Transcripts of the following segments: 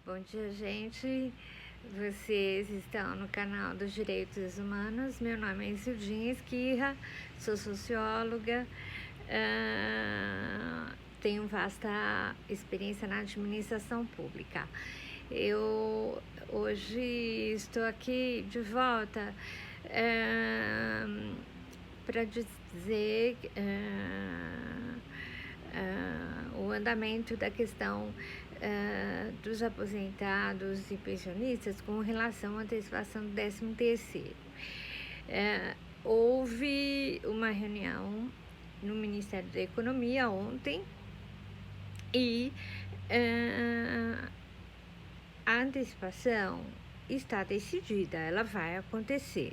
Bom dia, gente. Vocês estão no canal dos Direitos Humanos. Meu nome é Isildinha Esquirra, sou socióloga, tenho vasta experiência na administração pública. Eu hoje estou aqui de volta para dizer o andamento da questão dos aposentados e pensionistas com relação à antecipação do 13º. Houve uma reunião no Ministério da Economia ontem e a antecipação está decidida, ela vai acontecer.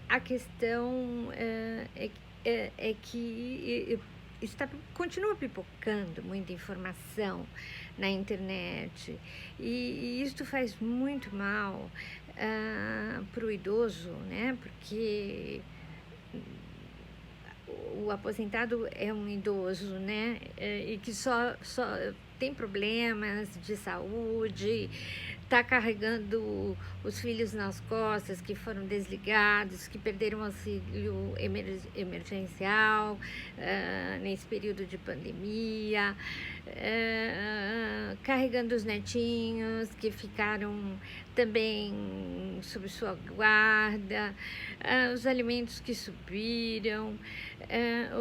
A questão é que continua pipocando muita informação na internet e isso faz muito mal para o idoso, né? Porque o aposentado é um idoso, né? E que só tem problemas de saúde, está carregando os filhos nas costas que foram desligados, que perderam auxílio emergencial nesse período de pandemia, carregando os netinhos que ficaram também sob sua guarda, os alimentos que subiram,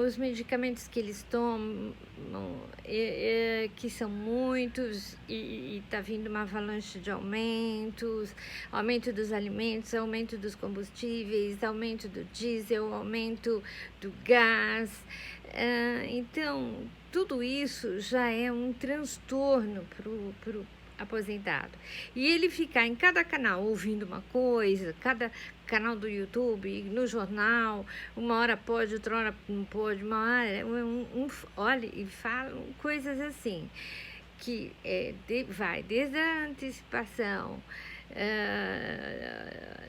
os medicamentos que eles tomam, que são muitos e está vindo uma avalanche de aumentos, aumento dos alimentos, aumento dos combustíveis, aumento do diesel, aumento do gás. Então, tudo isso já é um transtorno para o aposentado. E ele ficar em cada canal ouvindo uma coisa, cada canal do YouTube, no jornal, uma hora pode, outra hora não pode, uma hora olha e falam coisas assim, que vai desde a antecipação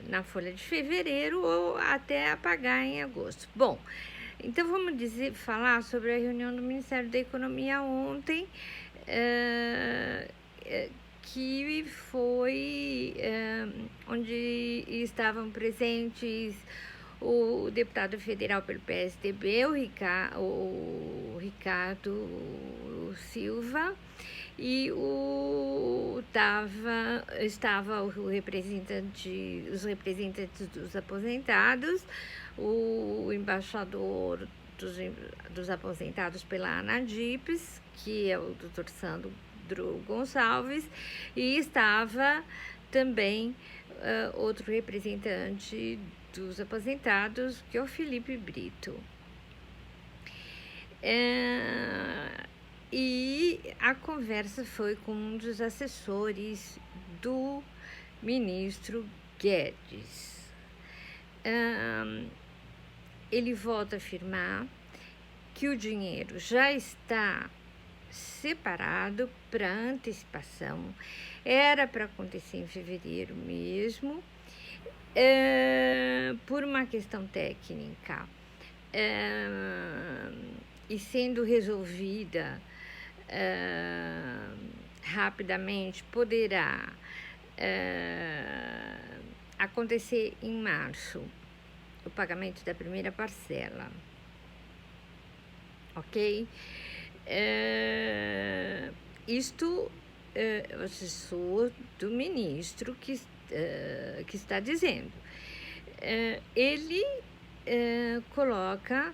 na folha de fevereiro ou até a pagar em agosto. Bom, então vamos falar sobre a reunião do Ministério da Economia ontem, que foi onde estavam presentes o deputado federal pelo PSDB, o Ricardo Silva, e estava os representantes dos aposentados, o embaixador dos aposentados pela ANADIPES, que é o Dr. Sandro Gonçalves, e estava também outro representante dos aposentados, que é o Felipe Brito. E a conversa foi com um dos assessores do ministro Guedes. Ele volta a afirmar que o dinheiro já está separado para antecipação, era para acontecer em fevereiro mesmo, por uma questão técnica, e sendo resolvida rapidamente, poderá acontecer em março o pagamento da primeira parcela, ok? Isto o assessor do ministro que está dizendo. Ele coloca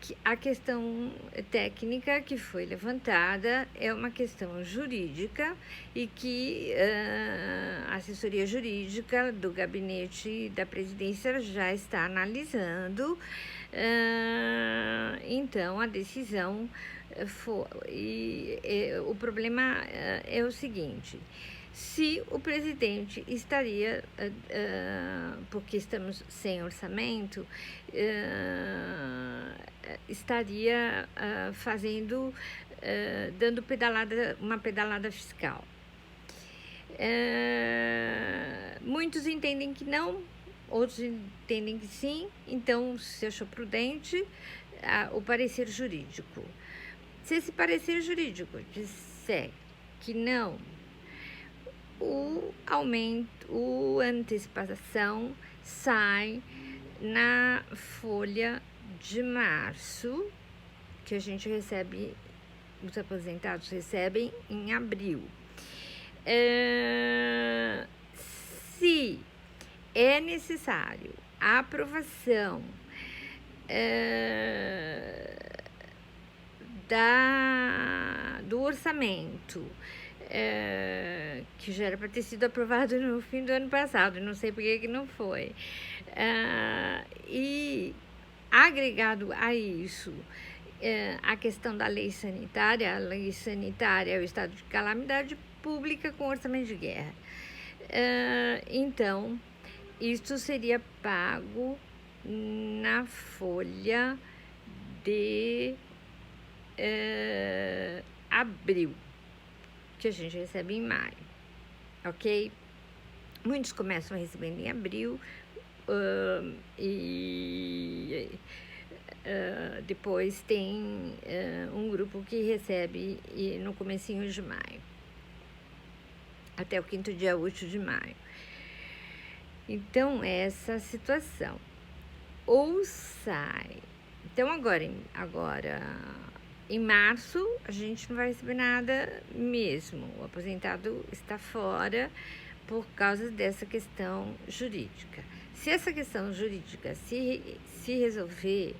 que a questão técnica que foi levantada é uma questão jurídica e que a assessoria jurídica do gabinete da presidência já está analisando. Então, a decisão o problema é o seguinte: se o presidente estaria, porque estamos sem orçamento, estaria dando uma pedalada fiscal. Muitos entendem que não, outros entendem que sim, então se achou prudente o parecer jurídico. Se esse parecer jurídico disser que não, a antecipação sai na folha de março, que a gente recebe, os aposentados recebem em abril. Se é necessário a aprovação do orçamento, que já era para ter sido aprovado no fim do ano passado, não sei por que não foi, e agregado a isso a questão da lei sanitária, é o estado de calamidade pública com orçamento de guerra. Então, isto seria pago na folha de abril, que a gente recebe em maio, ok? Muitos começam recebendo em abril e depois tem um grupo que recebe no comecinho de maio, até o 5º dia útil de maio. Então, essa situação. Ou sai. Então, agora em março, a gente não vai receber nada mesmo. O aposentado está fora por causa dessa questão jurídica. Se essa questão jurídica se resolver,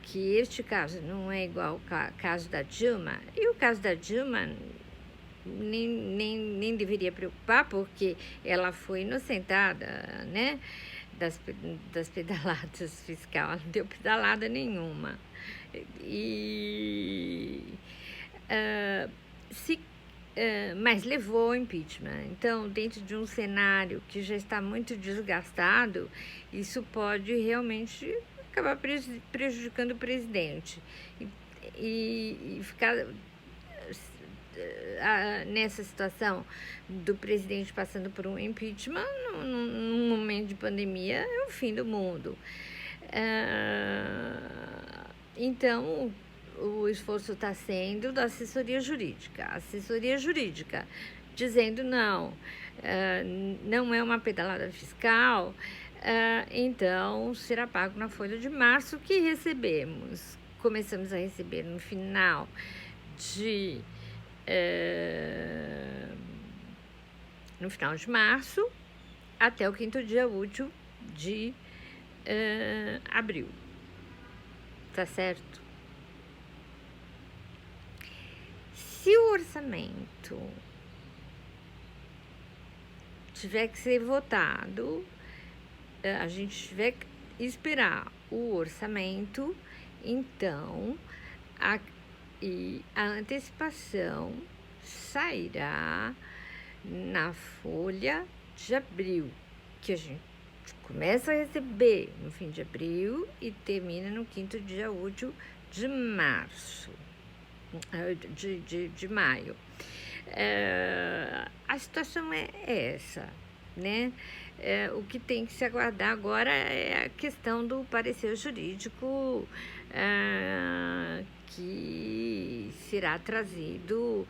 que este caso não é igual ao caso da Dilma, e o caso da Dilma nem deveria preocupar, porque ela foi inocentada, né, das pedaladas fiscais, ela não deu pedalada nenhuma. Mas levou ao impeachment. Então, dentro de um cenário que já está muito desgastado, isso pode realmente acabar prejudicando o presidente. E ficar nessa situação do presidente passando por um impeachment num momento de pandemia é o fim do mundo. Então, o esforço está sendo da assessoria jurídica. A assessoria jurídica dizendo não é uma pedalada fiscal, então será pago na folha de março, que começamos a receber no final de março até o 5º dia útil de abril. Tá certo? Se o orçamento tiver que ser votado, a gente tiver que esperar o orçamento, então a antecipação sairá na folha de abril, que a gente começa a receber no fim de abril e termina no 5º dia útil de março, de maio. A situação é essa, né? O que tem que se aguardar agora é a questão do parecer jurídico que será trazido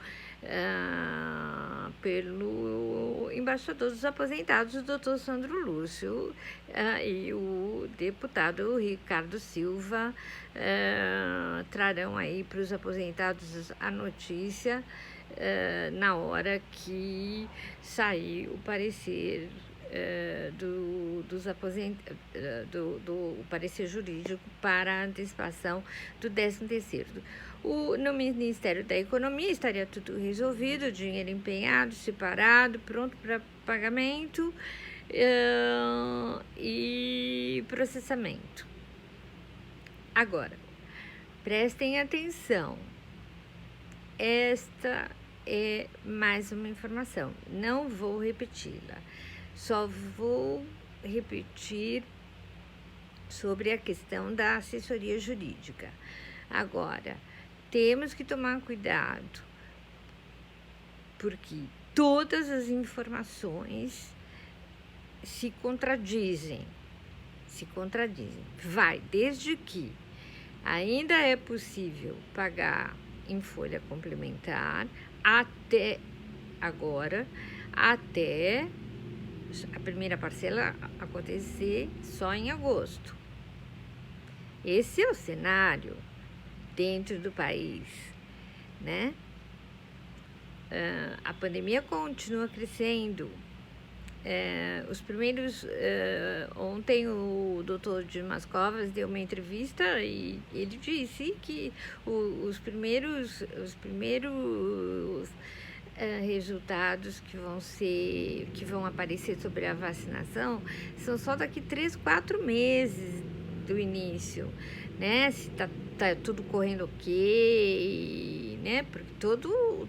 pelo embaixador dos aposentados, o doutor Sandro Lúcio, e o deputado Ricardo Silva trarão aí para os aposentados a notícia na hora que sair o parecer do parecer jurídico para a antecipação do 13º. No Ministério da Economia estaria tudo resolvido, dinheiro empenhado, separado, pronto para pagamento e processamento. Agora, prestem atenção, esta é mais uma informação, não vou repeti-la. Só vou repetir sobre a questão da assessoria jurídica. Agora, temos que tomar cuidado, porque todas as informações se contradizem. Vai desde que Ainda é possível pagar em folha complementar até agora, até a primeira parcela acontecer só em agosto. Esse é o cenário dentro do país, né? A pandemia continua crescendo. Os primeiros... ontem o doutor Dimas Covas deu uma entrevista e ele disse que os primeiros resultados que vão aparecer sobre a vacinação são só daqui 3, 4 meses do início, né? Se tá tudo correndo ok, né? Porque todo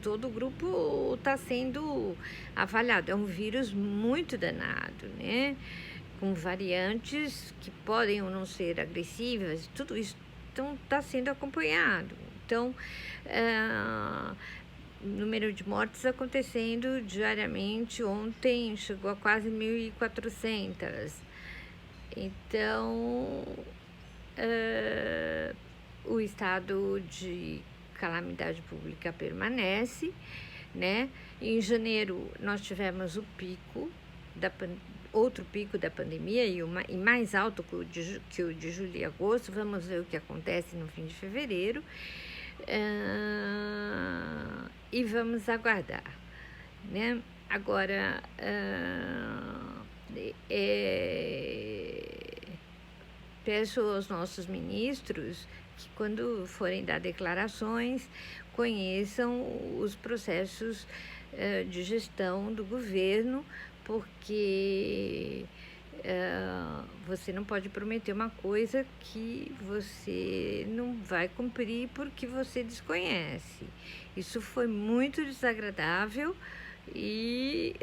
o grupo está sendo avaliado. É um vírus muito danado, né? Com variantes que podem ou não ser agressivas, tudo isso está sendo acompanhado. Então, número de mortes acontecendo diariamente. Ontem chegou a quase 1.400. Então, o estado de calamidade pública permanece, né? Em janeiro nós tivemos o pico outro pico da pandemia e mais alto que o de julho e agosto. Vamos ver o que acontece no fim de fevereiro. E vamos aguardar, né? Agora, peço aos nossos ministros que, quando forem dar declarações, conheçam os processos de gestão do governo, porque você não pode prometer uma coisa que você não vai cumprir porque você desconhece. Isso foi muito desagradável e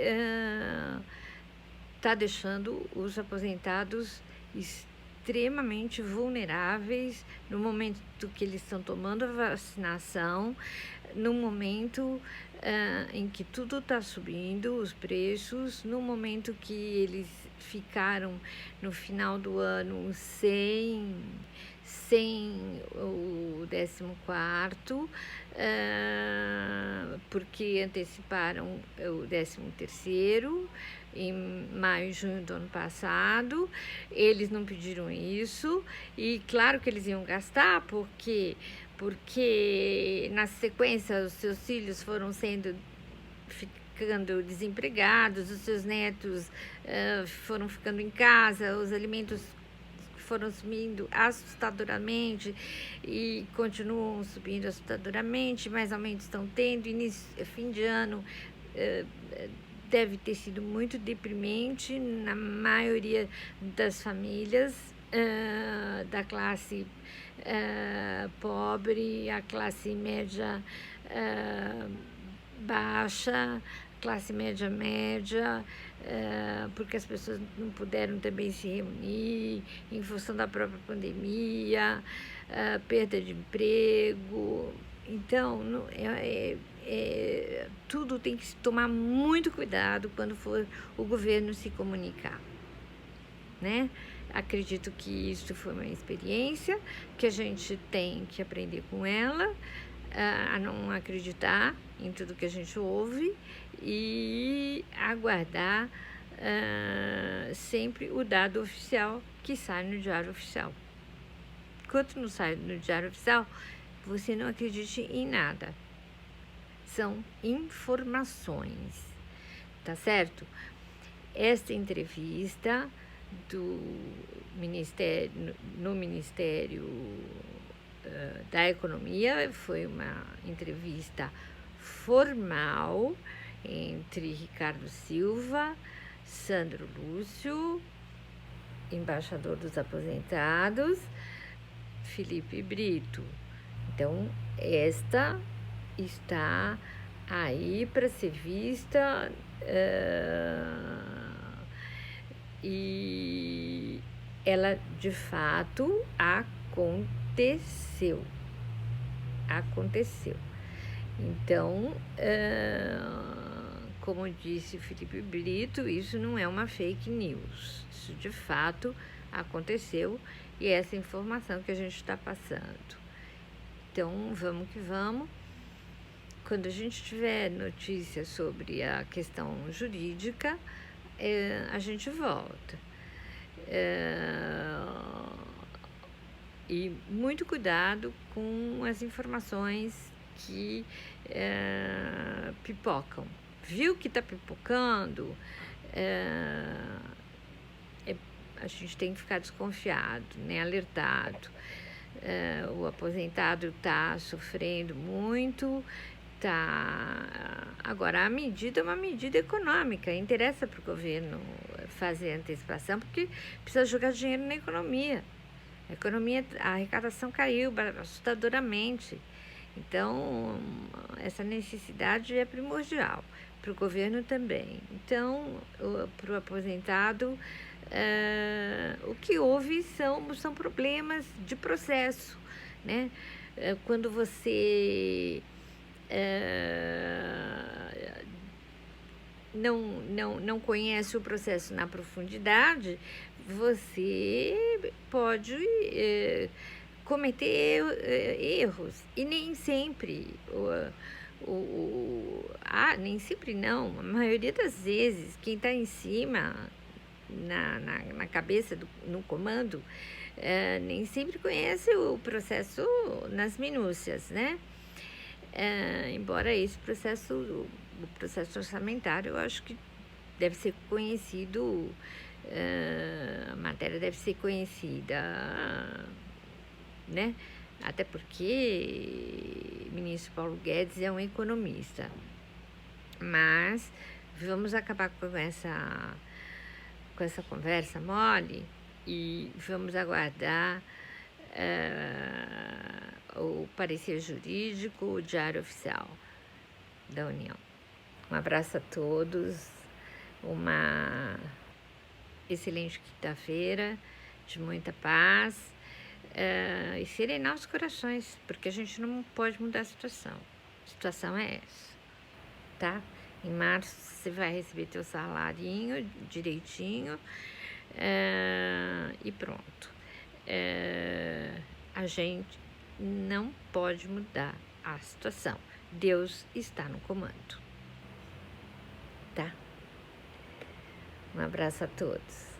está deixando os aposentados extremamente vulneráveis no momento que eles estão tomando a vacinação, no momento em que tudo está subindo, os preços, no momento que eles ficaram no final do ano sem o 14º, porque anteciparam o 13º em maio e junho do ano passado. Eles não pediram isso e claro que eles iam gastar, porque na sequência os seus filhos foram ficando desempregados, os seus netos foram ficando em casa, os alimentos foram subindo assustadoramente e continuam subindo assustadoramente, mais aumentos estão tendo. Fim de ano deve ter sido muito deprimente na maioria das famílias da classe pobre, a classe média baixa, classe média, porque as pessoas não puderam também se reunir em função da própria pandemia, perda de emprego. Então, tudo tem que se tomar muito cuidado quando for o governo se comunicar, né? Acredito que isso foi uma experiência que a gente tem que aprender com ela, a não acreditar em tudo que a gente ouve e aguardar sempre o dado oficial que sai no Diário Oficial. Enquanto não sai no Diário Oficial, você não acredite em nada. São informações, tá certo? Esta entrevista no Ministério da Economia foi uma entrevista formal entre Ricardo Silva, Sandro Lúcio, embaixador dos aposentados, Felipe Brito. Então, esta está aí para ser vista e ela de fato aconteceu. Então, como disse Felipe Brito, isso não é uma fake news. Isso de fato aconteceu e essa informação que a gente está passando. Então, vamos que vamos. Quando a gente tiver notícias sobre a questão jurídica, a gente volta. E muito cuidado com as informações que pipocam. Viu que está pipocando? A gente tem que ficar desconfiado, né? Alertado. O aposentado está sofrendo muito. Agora, a medida é uma medida econômica. Interessa para o governo fazer antecipação, porque precisa jogar dinheiro na economia. A arrecadação caiu assustadoramente. Então, essa necessidade é primordial. Para o governo também. Então, para o aposentado, o que houve são problemas de processo, né? Quando você não conhece o processo na profundidade, você pode cometer erros. E nem sempre, nem sempre não, a maioria das vezes, quem está em cima, na cabeça, no comando, nem sempre conhece o processo nas minúcias, né? Embora esse processo, o processo orçamentário, eu acho que deve ser conhecido, a matéria deve ser conhecida, né? Até porque o ministro Paulo Guedes é um economista. Mas vamos acabar com essa conversa mole e vamos aguardar o parecer jurídico, o Diário Oficial da União. Um abraço a todos, uma excelente quinta-feira, de muita paz, e serenar os corações, porque a gente não pode mudar a situação. A situação é essa, tá? Em março você vai receber teu salarinho direitinho, e pronto. A gente não pode mudar a situação. Deus está no comando, tá? Um abraço a todos.